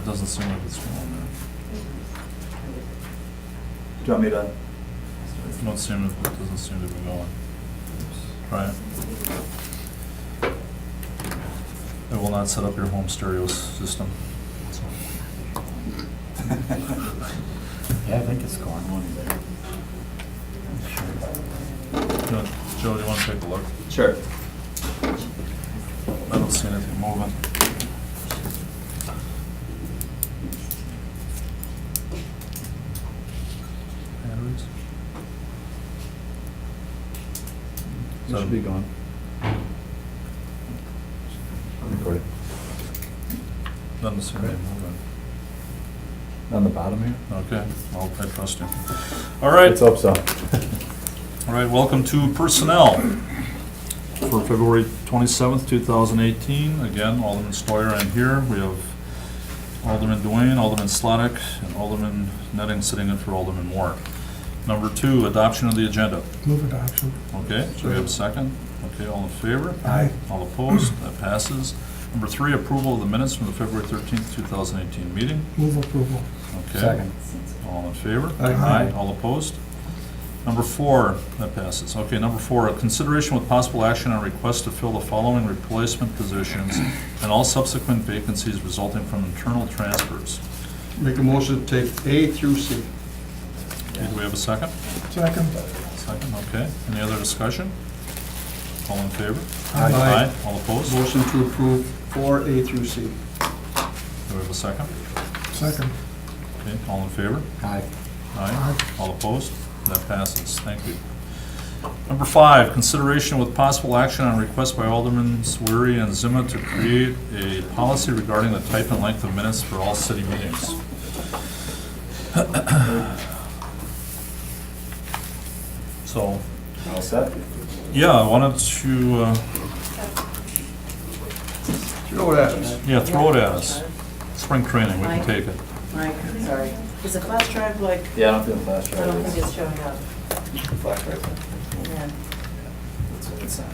It doesn't seem like it's going there. Do you want me to? It doesn't seem to be going. Try it. It will not set up your home stereo system. So, Yeah, I think it's going on there. Joe, do you want to take a look? Sure. I don't see anything moving. Batteries? It should be gone. Recorded. Doesn't seem to be moving. On the bottom here? Okay, well, I trust you. All right. Let's hope so. All right, welcome to Personnel for February 27th, 2018. Again, Alderman Stoyer, I'm here. We have Alderman Duane, Alderman Slotnick, and Alderman Netting sitting in for Alderman Moore. Number 2, adoption of the agenda. Move adoption. Okay, so we have a second. Okay, all in favor? Aye. All opposed? That passes. Number 3, approval of the minutes from the February 13th, 2018 meeting. Move approval. Okay. Second. All in favor? Aye. All opposed? Number 4, that passes. Okay, number 4, a consideration with possible action on request to fill the following replacement positions and all subsequent vacancies resulting from internal transfers. Make a motion to take A through C. Okay, do we have a second? Second. Second, okay. Any other discussion? All in favor? Aye. All opposed? Motion to approve 4A through C. Do we have a second? Second. Okay, all in favor? Aye. Aye. All opposed? That passes. Thank you. Number 5, consideration with possible action on request by Alderman Swery and Zima to create a policy regarding the type and length of minutes for all city meetings. So, All set? yeah, why don't you, Throw it at us. yeah, throw it at us. Spring training, we can take it. Mike, sorry. Is the flash drive like, Yeah, I don't feel flash I don't think drive. it's showing up. Flash drive. Yeah. It's not.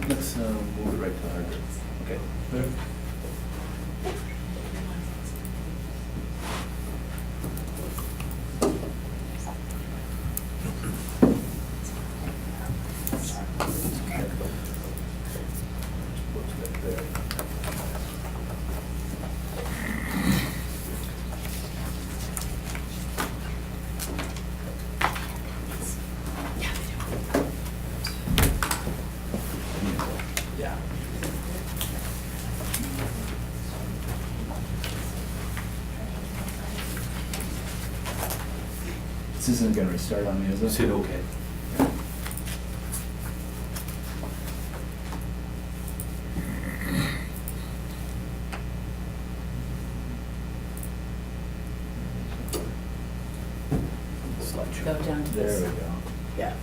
Let's move it right to hard drive. Okay. Yeah. This isn't gonna restart on me, is it? Is it okay? Go down to There this. we go. Yeah.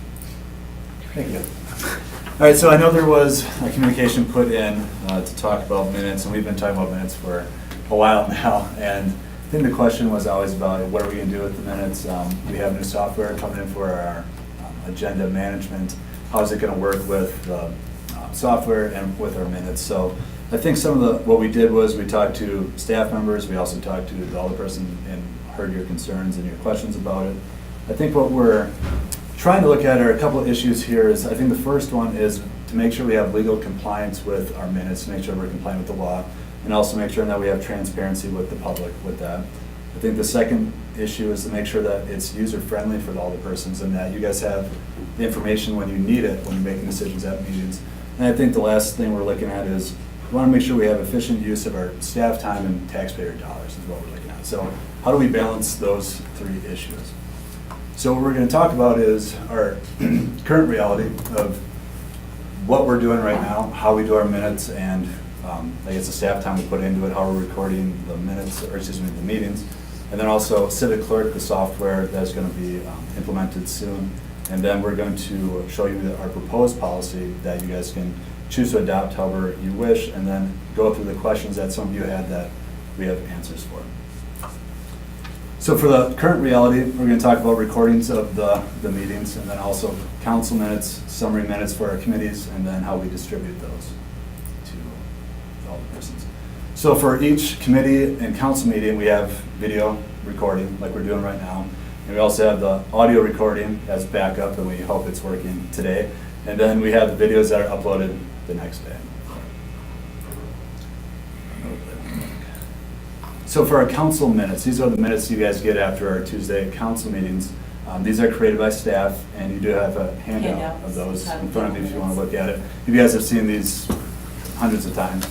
Thank you. All right, so I know there was a communication put in to talk about minutes, and we've been talking about minutes for a while now. And I think the question was always about what are we gonna do with the minutes? We have new software coming in for our agenda management. How's it gonna work with the software and with our minutes? So I think some of what we did was we talked to staff members, we also talked to the other person and heard your concerns and your questions about it. I think what we're trying to look at are a couple of issues here. Is I think the first one is to make sure we have legal compliance with our minutes, to make sure we're compliant with the law, and also make sure that we have transparency with the public with that. I think the second issue is to make sure that it's user-friendly for all the persons and that you guys have the information when you need it, when you're making decisions at meetings. And I think the last thing we're looking at is we want to make sure we have efficient use of our staff time and taxpayer dollars is what we're looking at. So how do we balance those 3 issues? So what we're going to talk about is our current reality of what we're doing right now, how we do our minutes, and I guess the staff time we put into it, how we're recording the minutes, or excuse me, the meetings. And then also Civic Clerk, the software that's going to be implemented soon. And then we're going to show you our proposed policy that you guys can choose to adopt however you wish, and then go through the questions that some of you had that we have answers for. So for the current reality, we're going to talk about recordings of the meetings, and then also council minutes, summary minutes for our committees, and then how we distribute those to all the persons. So for each committee and council meeting, we have video recording, like we're doing right now. And we also have the audio recording as backup, and we hope it's working today. And then we have the videos that are uploaded the next day. So for our council minutes, these are the minutes you guys get after our Tuesday council meetings. These are created by staff, and you do have a handout of those in front of you if you want to look at it. You guys have seen these hundreds of times.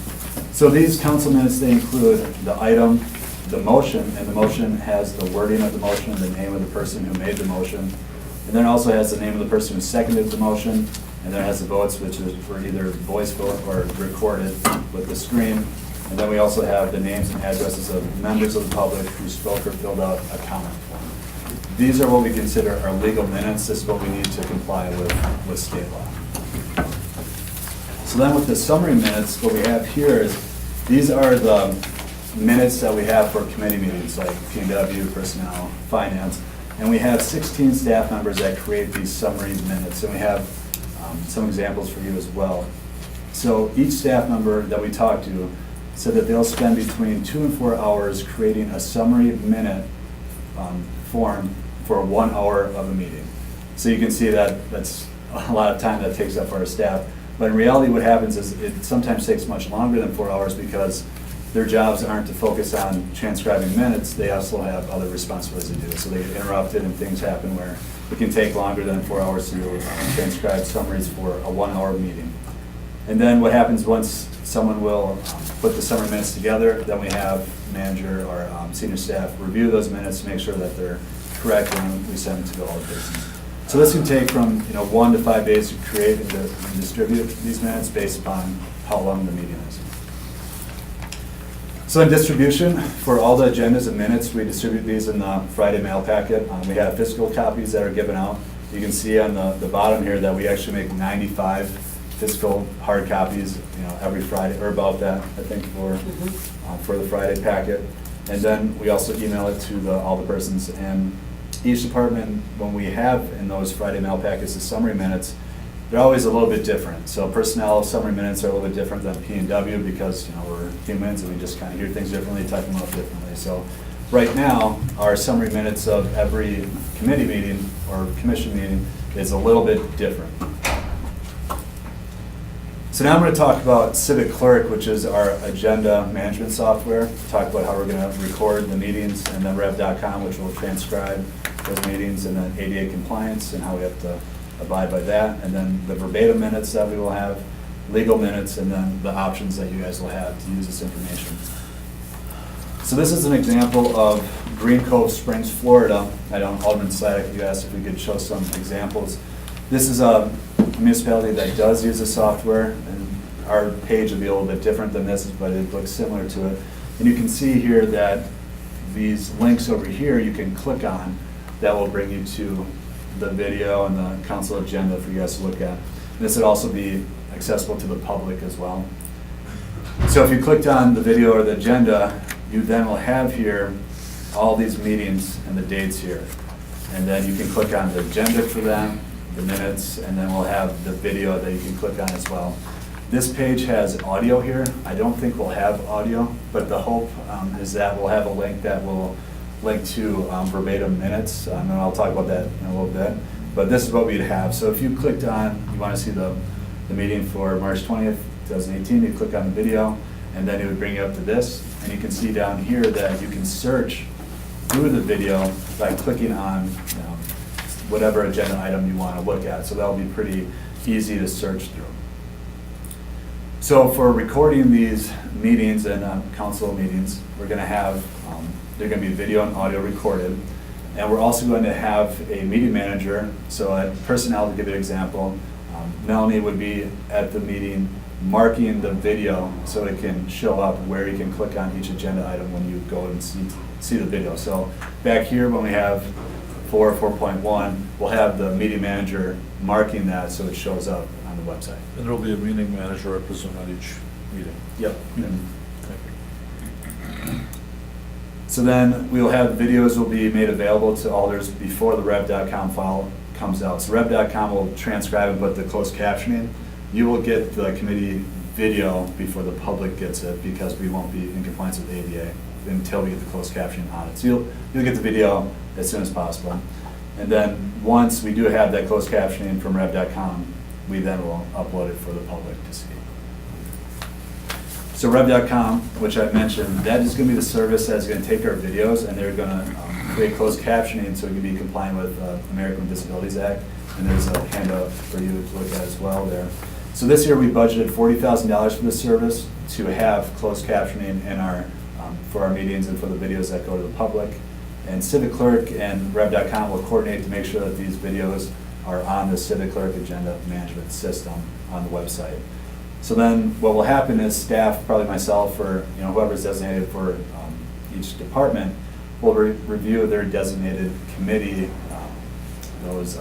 So these council minutes, they include the item, the motion, and the motion has the wording of the motion, the name of the person who made the motion, and then it also has the name of the person who seconded the motion, and then it has the votes, which is for either voice vote or recorded with the screen. And then we also have the names and addresses of members of the public who spoke or filled out a comment form. These are what we consider our legal minutes. This is what we need to comply with state law. So then with the summary minutes, what we have here is, these are the minutes that we have for committee meetings, like P&W, Personnel, Finance. And we have 16 staff members that create these summary minutes, and we have some examples for you as well. So each staff member that we talk to said that they'll spend between 2 and 4 hours creating a summary minute form for 1 hour of a meeting. So you can see that that's a lot of time that takes up for our staff. But in reality, what happens is it sometimes takes much longer than 4 hours because their jobs aren't to focus on transcribing minutes. They also have other responsibilities to do. So they get interrupted and things happen where it can take longer than 4 hours to transcribe summaries for a 1 hour meeting. And then what happens once someone will put the summary minutes together, then we have manager or senior staff review those minutes to make sure that they're correct, and we send them to all the persons. So this can take from 1 to 5 days to create and distribute these minutes based upon how long the meeting is. So in distribution, for all the agendas and minutes, we distribute these in the Friday mail packet. We have physical copies that are given out. You can see on the bottom here that we actually make 95 physical hard copies, every Friday, or about that, I think, for the Friday packet. And then we also email it to all the persons. And each department, when we have in those Friday mail packets the summary minutes, they're always a little bit different. So personnel summary minutes are a little bit different than P&W because we're humans and we just kind of hear things differently, type them up differently. So right now, our summary minutes of every committee meeting or commission meeting is a little bit different. So now I'm going to talk about Civic Clerk, which is our agenda management software. Talk about how we're going to record the meetings, and then Rev.com, which will transcribe those meetings, and then ADA compliance and how we have to abide by that, and then the verbatim minutes that we will have, legal minutes, and then the options that you guys will have to use this information. So this is an example of Green Cove Springs, Florida. I know Alderman Sladak, you asked if we could show some examples. This is a municipality that does use the software, and our page will be a little bit different than this, but it looks similar to it. And you can see here that these links over here you can click on that will bring you to the video and the council agenda for you guys to look at. This would also be accessible to the public as well. So if you clicked on the video or the agenda, you then will have here all these meetings and the dates here. And then you can click on the agenda for them, the minutes, and then we'll have the video that you can click on as well. This page has audio here. I don't think we'll have audio, but the hope is that we'll have a link that will link to verbatim minutes, and I'll talk about that in a little bit. But this is what we'd have. So if you clicked on, you want to see the meeting for March 20th, 2018, you click on the video, and then it would bring you up to this. And you can see down here that you can search through the video by clicking on whatever agenda item you want to look at. So that'll be pretty easy to search through. So for recording these meetings and council meetings, we're going to have, they're going to be video and audio recorded. And we're also going to have a meeting manager. So at personnel, to give you an example, Melanie would be at the meeting marking the video so it can show up where you can click on each agenda item when you go and see the video. So back here when we have 4.1, we'll have the meeting manager marking that so it shows up on the website. And there will be a meeting manager, I presume, at each meeting. Yep. So then we'll have videos will be made available to alders before the rev.com file comes out. So rev.com will transcribe and put the closed captioning. You will get the committee video before the public gets it because we won't be in compliance with ADA until we get the closed captioning on it. So you'll get the video as soon as possible. And then once we do have that closed captioning from rev.com, we then will upload it for the public to see. So rev.com, which I mentioned, that is going to be the service that's going to take our videos and they're going to create closed captioning so it can be compliant with American with Disabilities Act. And there's a handout for you to look at as well there. So this year we budgeted $40,000 for this service to have closed captioning in our, for our meetings and for the videos that go to the public. And Civic Clerk and rev.com will coordinate to make sure that these videos are on the Civic Clerk agenda management system on the website. So then what will happen is staff, probably myself or whoever's designated for each department, will review their designated committee, those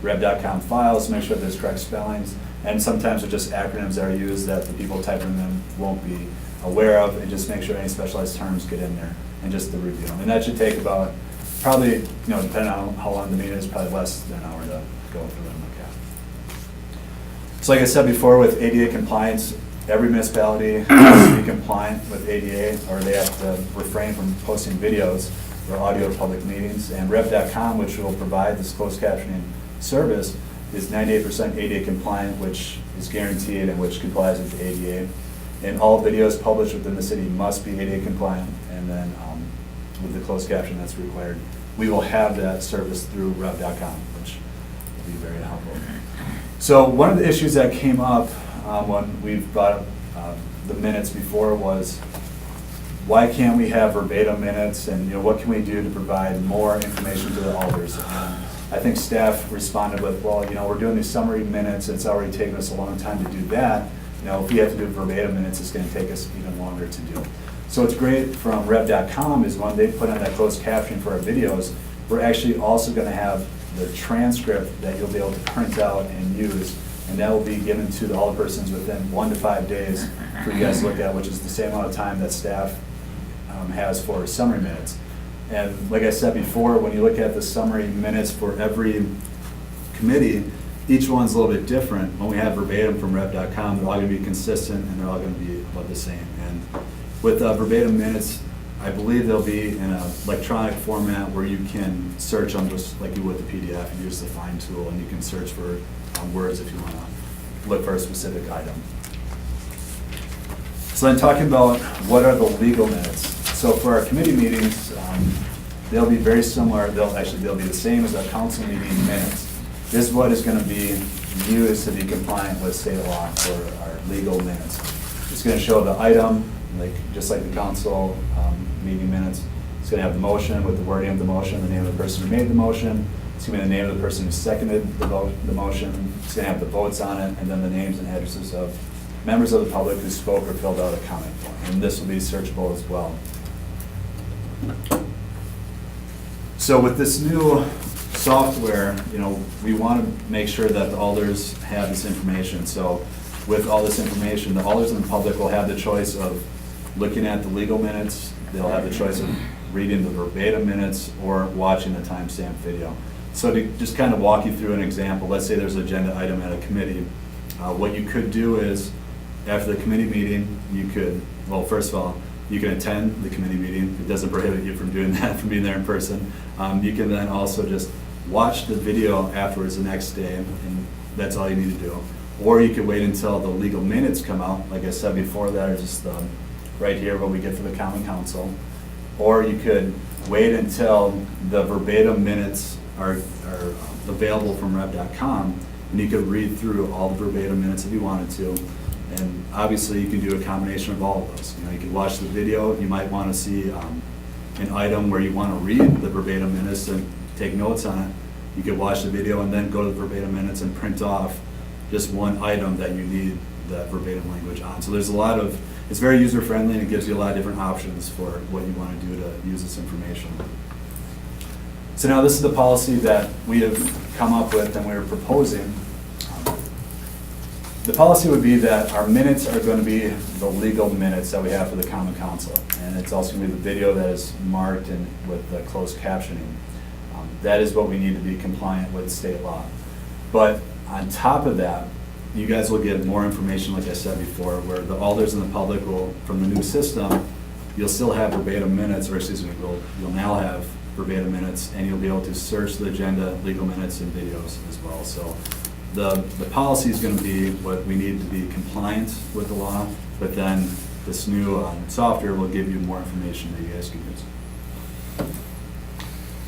rev.com files, make sure there's correct spellings. And sometimes it's just acronyms that are used that the people typing them won't be aware of, and just make sure any specialized terms get in there and just the review. And that should take about, probably, depending on how long the meeting is, probably less than an hour to go through and look at. So like I said before, with ADA compliance, every municipality has to be compliant with ADA, or they have to refrain from posting videos or audio of public meetings. And rev.com, which will provide this closed captioning service, is 98% ADA compliant, which is guaranteed and which complies with the ADA. And all videos published within the city must be ADA compliant, and then with the closed caption that's required. We will have that service through rev.com, which will be very helpful. So one of the issues that came up when we've brought up the minutes before was, why can't we have verbatim minutes, and what can we do to provide more information to the alders? I think staff responded with, well, we're doing these summary minutes, it's already taken us a long time to do that. If we have to do verbatim minutes, it's going to take us even longer to do. So what's great from rev.com is when they put in that closed caption for our videos, we're actually also going to have the transcript that you'll be able to print out and use, and that will be given to the alderpersons within 1 to 5 days for you guys to look at, which is the same amount of time that staff has for summary minutes. And like I said before, when you look at the summary minutes for every committee, each one's a little bit different. When we have verbatim from rev.com, they're all going to be consistent and they're all going to be about the same. And with verbatim minutes, I believe they'll be in an electronic format where you can search them just like you would the PDF. You use the find tool and you can search for words if you want to look for a specific item. So then talking about what are the legal minutes. So for our committee meetings, they'll be very similar. They'll be the same as our council meeting minutes. This is what is going to be used to be compliant with state law for our legal minutes. It's going to show the item, just like the council meeting minutes. It's going to have the motion with the wording of the motion, the name of the person who made the motion. It's going to be the name of the person who seconded the motion. It's going to have the votes on it, and then the names and addresses of members of the public who spoke or filled out a comment form. And this will be searchable as well. So with this new software, we want to make sure that the alders have this information. So with all this information, the alders and the public will have the choice of looking at the legal minutes, they'll have the choice of reading the verbatim minutes, or watching the timestamp video. So to just kind of walk you through an example, let's say there's an agenda item at a committee. What you could do is, after the committee meeting, you could, well, first of all, you can attend the committee meeting. It doesn't prohibit you from doing that, from being there in person. You can then also just watch the video afterwards the next day, and that's all you need to do. Or you could wait until the legal minutes come out, like I said before, that are just right here what we get from the common council. Or you could wait until the verbatim minutes are available from rev.com, and you could read through all the verbatim minutes if you wanted to. And obviously you can do a combination of all of those. You can watch the video, you might want to see an item where you want to read the verbatim minutes and take notes on it. You could watch the video and then go to the verbatim minutes and print off just one item that you need that verbatim language on. So there's a lot of, it's very user friendly, and it gives you a lot of different options for what you want to do to use this information. So now this is the policy that we have come up with and we're proposing. the policy would be that our minutes are going to be the legal minutes that we have for the common council. And it's also going to be the video that is marked and with the closed captioning. That is what we need to be compliant with state law. But on top of that, you guys will get more information, like I said before, where the alders and the public will, from the new system, you'll still have verbatim minutes, or excuse me, you'll now have verbatim minutes, and you'll be able to search the agenda, legal minutes, and videos as well. So the policy is going to be what we need to be compliant with the law, but then this new software will give you more information that you guys can use.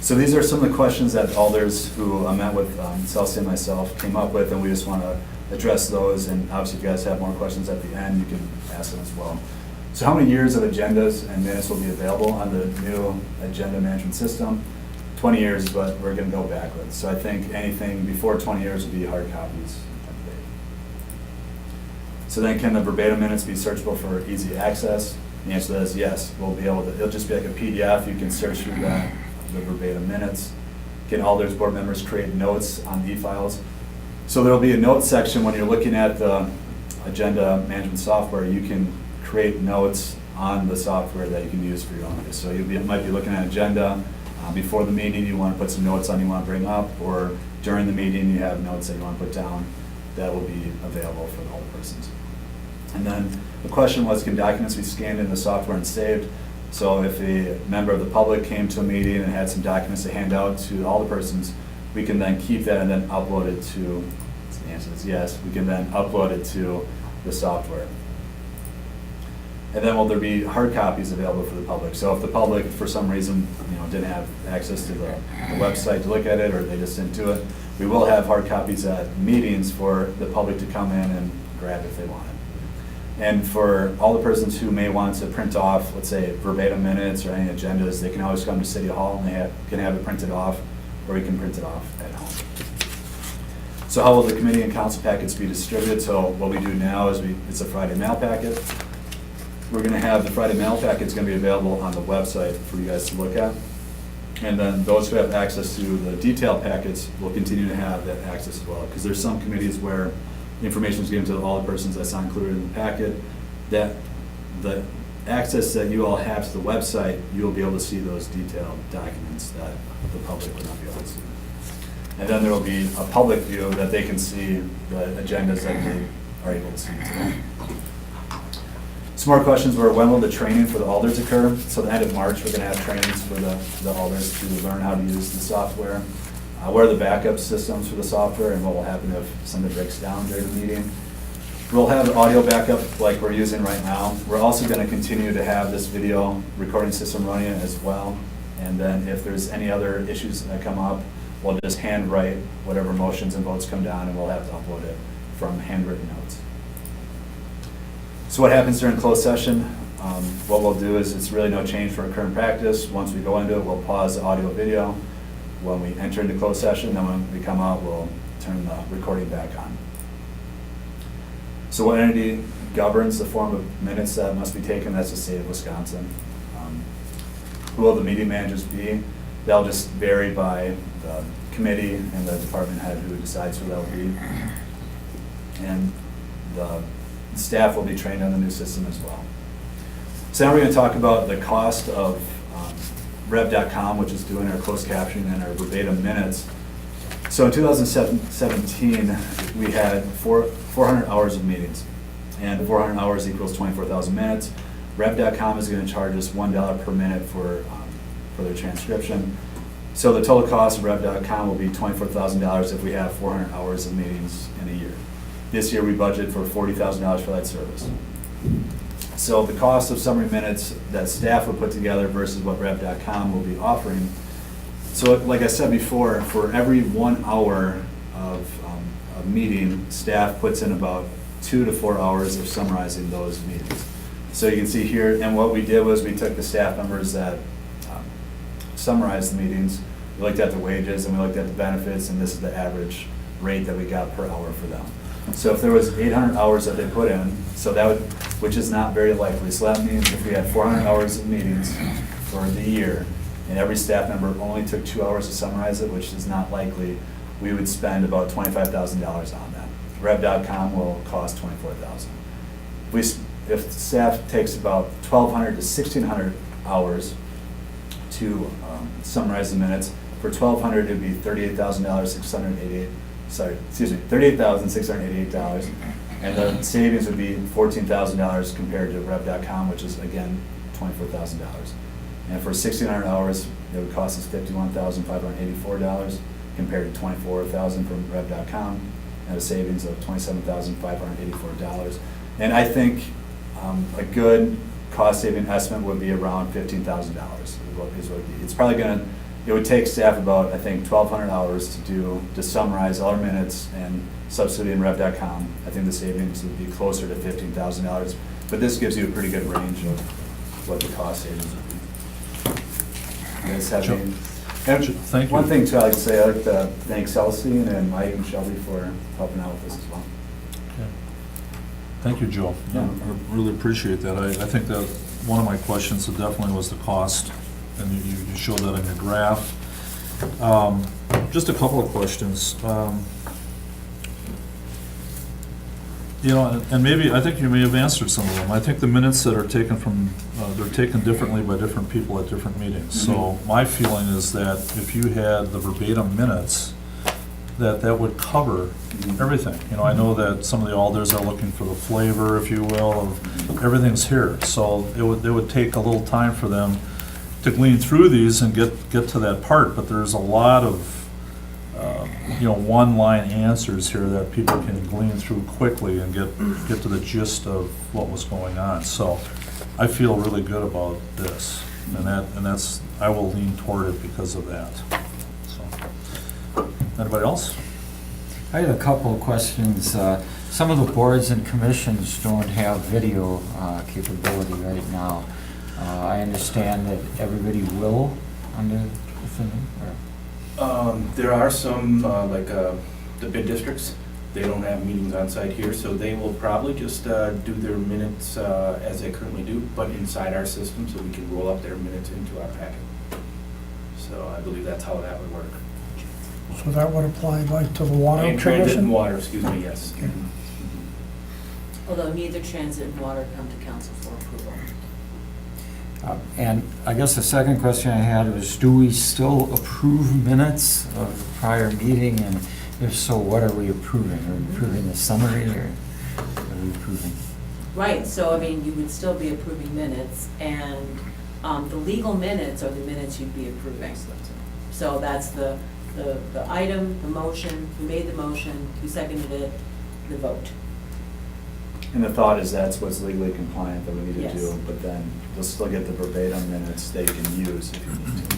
So these are some of the questions that alders who I met with, Celsi and myself, came up with, and we just want to address those. And obviously, if you guys have more questions at the end, you can ask them as well. So how many years of agendas and minutes will be available on the new agenda management system? 20 years, but we're going to go backwards. So I think anything before 20 years will be hard copies. So then can the verbatim minutes be searchable for easy access? The answer to that is yes. We'll be able to, it'll just be like a PDF. You can search through that, the verbatim minutes. Can alders, board members create notes on e-files? So there'll be a notes section when you're looking at the agenda management software. You can create notes on the software that you can use for your own use. So you might be looking at an agenda. Before the meeting, you want to put some notes on you want to bring up, or during the meeting, you have notes that you want to put down. That will be available for all the persons. And then the question was, can documents be scanned in the software and saved? So if a member of the public came to a meeting and had some documents to hand out to all the persons, we can then keep that and then upload it to, the answer is yes, we can then upload it to the software. And then will there be hard copies available for the public? So if the public, for some reason, didn't have access to the website to look at it, or they just didn't do it, we will have hard copies at meetings for the public to come in and grab if they want it. And for all the persons who may want to print off, let's say, verbatim minutes or any agendas, they can always come to City Hall and they can have it printed off, or you can print it off at home. So how will the committee and council packets be distributed? So what we do now is it's a Friday mail packet. We're going to have the Friday mail packets going to be available on the website for you guys to look at. And then those who have access to the detailed packets will continue to have that access as well. Because there's some committees where the information is given to all the persons that's not included in the packet, that the access that you all have to the website, you'll be able to see those detailed documents that the public would not be able to see. And then there will be a public view that they can see the agendas that they are able to see today. Some more questions were, when will the training for the alders occur? So the end of March, we're going to have trainings for the alders to learn how to use the software. What are the backup systems for the software, and what will happen if something breaks down during the meeting? We'll have audio backup like we're using right now. We're also going to continue to have this video recording system running as well. And then if there's any other issues that come up, we'll just handwrite whatever motions and votes come down, and we'll have to upload it from handwritten notes. So what happens during closed session? What we'll do is, it's really no change for our current practice. Once we go into it, we'll pause the audio video. When we enter into closed session, then when we come out, we'll turn the recording back on. So what entity governs the form of minutes that must be taken? That's the state of Wisconsin. Who will the meeting managers be? They'll just vary by the committee and the department head who decides who that will be. And the staff will be trained on the new system as well. So now we're going to talk about the cost of Rev.com, which is doing our closed captioning and our verbatim minutes. So in 2017, we had 400 hours of meetings, and 400 hours equals 24,000 minutes. Rev.com is going to charge us $1 per minute for their transcription. So the total cost of Rev.com will be $24,000 if we have 400 hours of meetings in a year. This year we budgeted for $40,000 for that service. So the cost of summary minutes that staff would put together versus what Rev.com will be offering. So like I said before, for every 1 hour of a meeting, staff puts in about 2 to 4 hours of summarizing those meetings. So you can see here, and what we did was we took the staff members that summarized the meetings, we looked at the wages and we looked at the benefits, and this is the average rate that we got per hour for them. So if there was 800 hours that they put in, so that would, which is not very likely. So that means if we had 400 hours of meetings for the year, and every staff member only took 2 hours to summarize it, which is not likely, we would spend about $25,000 on that. Rev.com will cost $24,000. If staff takes about 1,200 to 1,600 hours to summarize the minutes, for 1,200 it'd be $38,688, and the savings would be $14,000 compared to Rev.com, which is again $24,000. And for 1,600 hours, it would cost us $51,584 compared to $24,000 from Rev.com, at a savings of $27,584. And I think a good cost-saving estimate would be around $15,000. It's probably it would take staff about, I think, 1,200 hours to summarize all our minutes and substitute in Rev.com. I think the savings would be closer to $15,000, but this gives you a pretty good range of what the cost savings would be. You guys have any? And Thank you. one thing too, I'd like to say, I'd like to thank Celestine and Mike and Shelby for helping out with this as well. Okay. Thank you, Joe. Yeah. I really appreciate that. I think that one of my questions definitely was the cost, and you showed that in your graph. Just a couple of questions. You know, and maybe, I think you may have answered some of them. I think the minutes that are taken from, they're taken differently by different people at different meetings. So my feeling is that if you had the verbatim minutes, that would cover everything. You know, I know that some of the alders are looking for the flavor, if you will, of everything's it would take a little time for them to glean through these and get to that part, but there's a lot of one-line answers here that people can glean through quickly and get to the gist of what was going on. So I feel really good about this, and that's, I will lean toward it because of that. So, anybody else? I had a couple of questions. Some of the boards and commissions don't have video capability right now. I understand that everybody will under the thing, or? There are some, like the bid districts, they don't have meetings on site here, so they will probably just do their minutes as they currently do, but inside our system, so we can roll up their minutes into our packet. So I believe that's how that would work. So that would apply like to the water And transit and commission? water, excuse me, yes. Although neither transit and water come to council for approval. And I guess the second question I had was, do we still approve minutes of the prior meeting? And if so, what are we approving? Are we approving the summary, or what are we approving? Right, so I mean, you would still be approving minutes, and the legal minutes are the minutes you'd be approving. So that's the item, the motion, who made the motion, who seconded it, the vote. And the thought is that's what's legally compliant that we need to Yes. do, but then you'll still get the verbatim minutes they can use if you need to.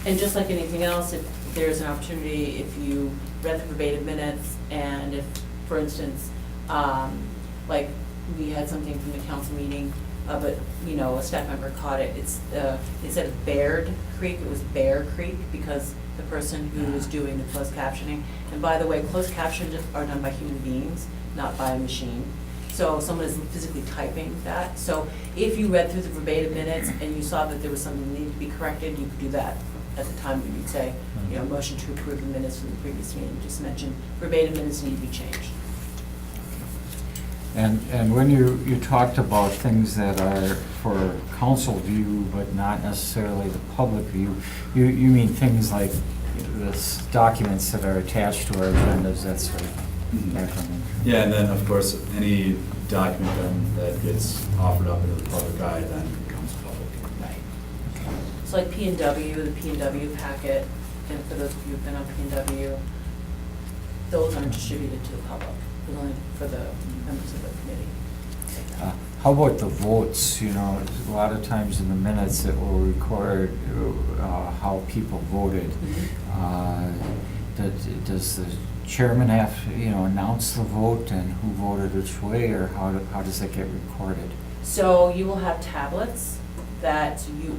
And just like anything else, if there's an opportunity, if you read the verbatim minutes, and if, for instance, like, we had something from the council meeting, but, a staff member caught it, instead of Baird Creek, it was Bear Creek, because the person who was doing the closed captioning, and by the way, closed captions are done by human beings, not by a machine. So someone is physically typing that. So if you read through the verbatim minutes and you saw that there was something that needed to be corrected, you could do that at the time. You'd say, motion to approve the minutes from the previous meeting. Just mention verbatim minutes need to be changed. And when you talked about things that are for council view but not necessarily the public view, you mean things like the documents that are attached to our agendas, that sort of thing? That kind of- Yeah, and then, of course, any document then that gets offered up into the public eye then becomes public. Right. So like P&W, the P&W packet, and for those of you who've been on P&W, those aren't distributed to the public. They're only for the members of the committee. How about the votes? A lot of times in the minutes it will record how people voted. Does the chairman have to, announce the vote and who voted which way, or how does that get recorded? So you will have tablets that you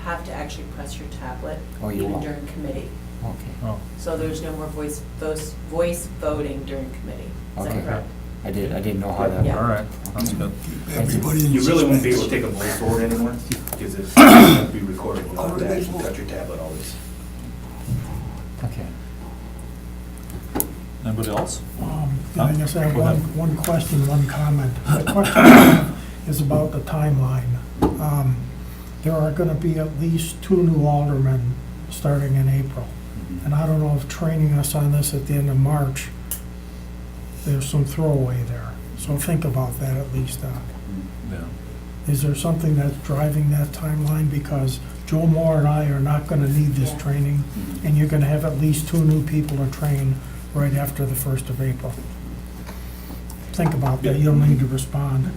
have to actually press your tablet Oh, you even will? during committee. Okay. Oh, So there's no more voice voting during committee. Is Okay. that correct? I didn't know how that Yeah. all worked. right, that's good. Everybody in You really won't be able to suspense. take a voice vote anymore, because it's going to be recorded. You'll have to actually touch your tablet always. Okay. Anybody else? I guess I have Go ahead. one question, one comment. The question I have is about the timeline. There are gonna be at least 2 new aldermen starting in April. And I don't know if training us on this at the end of March, there's some throwaway there. So think about that at least. Yeah. Is there something that's driving that timeline? Because Joe Moore and I are not gonna need this training, and you're gonna have at least 2 new people to train right after the 1st of April. Think about that, you'll need to respond.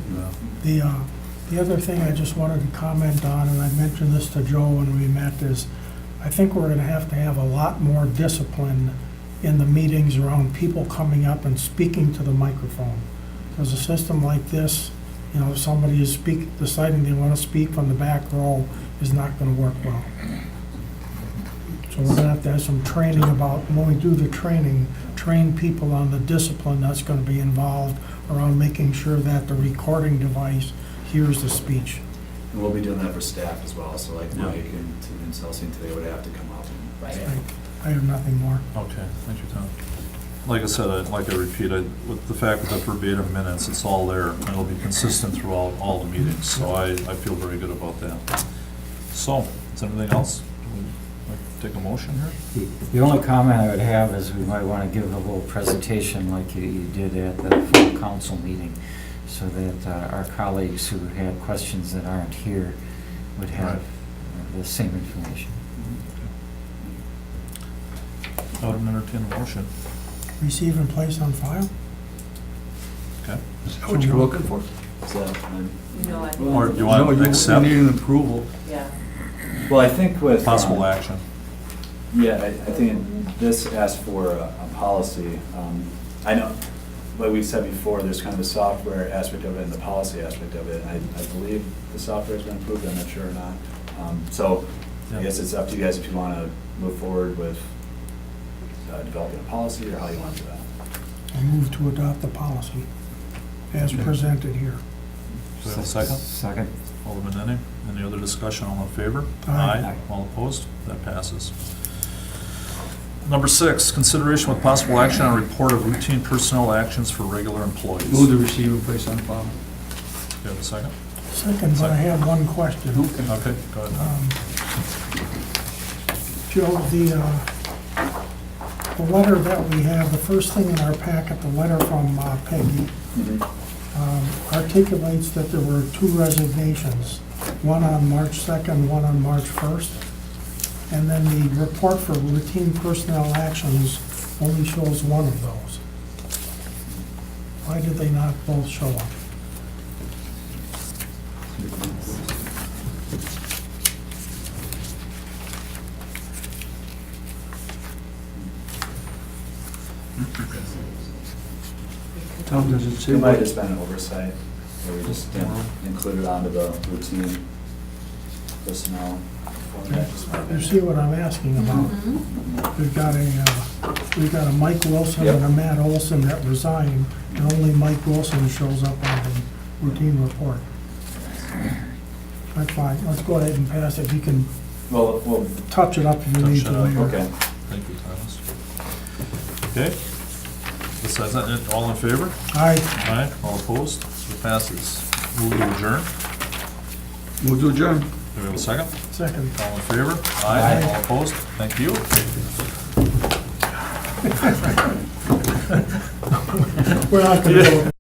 Yeah. The other thing I just wanted to comment on, and I mentioned this to Joe when we met, is I think we're gonna have to have a lot more discipline in the meetings around people coming up and speaking to the microphone. Because a system like this, you know, if somebody is deciding they wanna speak from the back row, is not gonna work well. So we're gonna have to have some training about, when we do the training, train people on the discipline that's gonna be involved around making sure that the recording device hears the speech. And we'll be doing that for staff as well, so like Yeah. Mike and Celsius today would have to come up and. Right. I have nothing more. Okay, thank you, Tom. Like I said, like I repeat, with the fact that the verbatim minutes, it's all there, and it'll be consistent throughout all the meetings, so I feel very good about that. So, is there anything else? Would you like to take a motion here? The only comment I would have is we might want to give a little presentation like you did at the full council meeting, so that our colleagues who had questions that aren't here would have the same information. I would entertain a motion. Receive and place on file? Okay. Is that what you're looking for? Is that, No, I Or think, you want to No, accept You need an approval. yeah. well, I think with. possible action? Yeah, I think this asks for a policy. I know, like we've said before, there's kind of a software aspect of it and the policy aspect of it. And I believe the software's been approved, I'm not sure or not. So I Yeah. guess it's up to you guys if you want to move forward with developing a policy or how you want to do that. I move to adopt the policy as Okay. presented here. Do we have a second? Second. Alderman Nenny, any other discussion, all in favor? Aye. All opposed? That passes. Number 6, consideration with possible action on report of routine personnel actions for regular employees. Move to receive and place on file. Do you have a second? Second, but I have one question. Okay, go ahead. Joe, the letter that we have, the first thing in our packet, the letter from Peggy, articulates that there were 2 resignations, one on March 2nd, one on March 1st. And then the report for routine personnel actions only shows one of those. Why did they not both show up? Tom, does it say It might have what? just been an oversight, where we just didn't include it onto the routine personnel format. Just might have been- You see what I'm asking about? Mhm. We've got a Mike Wilson and a Matt Olson that resigned, and only Mike Wilson shows up on the routine report. That's fine, let's go ahead and pass it, you can Well, touch it up if you Touch need it to up, later. okay. Thank you, Thomas. Okay. Besides that, all in favor? Aye. Aye. All opposed? It passes. Move to adjourn. Move to adjourn. Do we have a second? Second. All in favor? Aye. All opposed? Thank you. We're not gonna go.